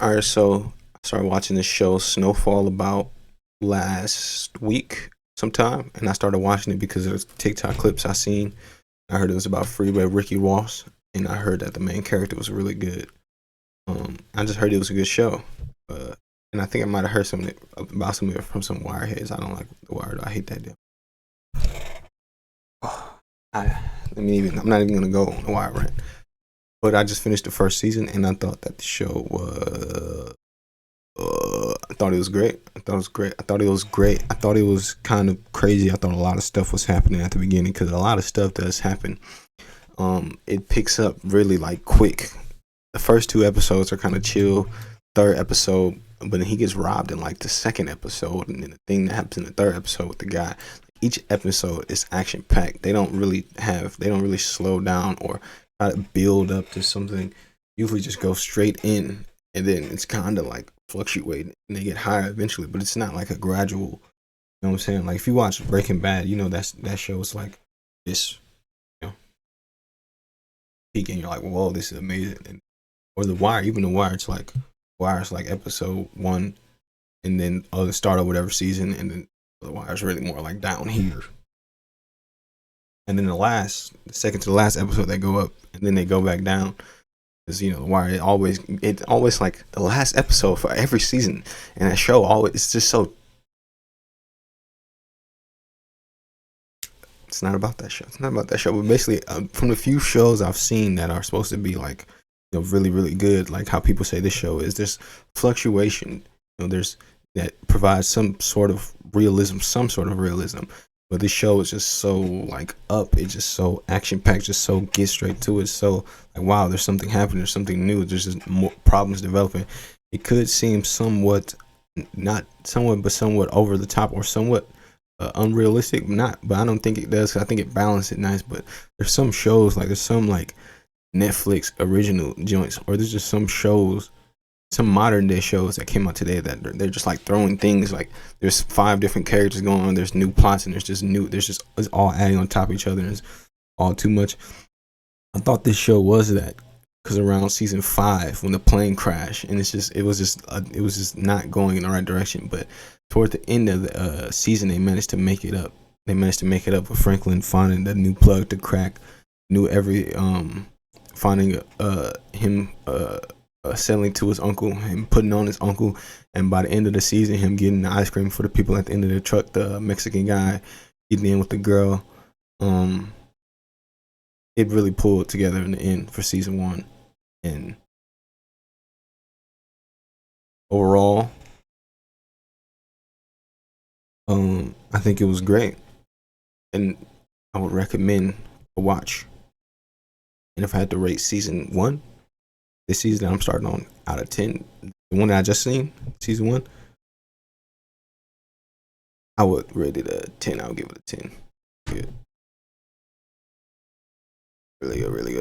All right, so I started watching this show Snowfall about last week sometime, and I started watching it because of TikTok clips I seen. I heard it was about Freeway Ricky Ross, and I heard that the main character was really good. I just heard it was a good show, uh, and I think I might have heard something about some of it from some wireheads. I don't like the Wire. I hate that deal. I, I'm not even gonna go on the Wire rant, but I just finished the first season, and I thought that the show was I thought it was great. I thought it was great. I thought it was great. I thought it was kind of crazy. I thought a lot of stuff was happening at the beginning because a lot of stuff does happen. It picks up really like quick. The first two episodes are kind of chill. Third episode, but then he gets robbed in like the second episode, and then the thing that happens in the third episode with the guy. Each episode is action packed. They don't really slow down or try to build up to something. Usually just go straight in, and then it's kind of like fluctuating, and they get higher eventually. But it's not like a gradual. You know what I'm saying? Like if you watch Breaking Bad, you know that show is like this, you know, peak, and you're like, whoa, this is amazing. And, or The Wire, even The Wire, it's like Wire's like episode one, and then the start of whatever season, and then The Wire's really more like down here. And then the second to the last episode, they go up, and then they go back down. Because The Wire, it always like the last episode for every season, and that show always it's just so. It's not about that show. It's not about that show. But basically, from the few shows I've seen that are supposed to be like, really, really good, like how people say this show is, there's fluctuation. There's that provides some sort of realism, But this show is just so like up. It's just so action packed. Just so get straight to it. So like, wow, there's something happening. There's something new. There's just more problems developing. It could seem somewhat, not somewhat, but somewhat over the top or somewhat unrealistic. Not, but I don't think it does. 'Cause I think it balances it nice. But there's some shows like there's some like Netflix original joints, or there's just some shows, some modern day shows that came out today that they're just like throwing things like there's five different characters going on, there's new plots, and it's all adding on top of each other, and it's all too much. I thought this show was that because around season 5 when the plane crashed, and it was just not going in the right direction. But toward the end of the season, they managed to make it up. With Franklin finding the new plug to crack, knew every finding him selling to his uncle, him putting on his uncle, and by the end of the season, him getting the ice cream for the people at the end of the truck, the Mexican guy getting in with the girl. It really pulled together in the end for season 1, and overall, I think it was great, and I would recommend a watch. And if I had to rate season 1, this season I'm starting on out of 10, the one that I just seen, season 1, I would rate it a 10. I would give it a 10. Good. Really good, really good.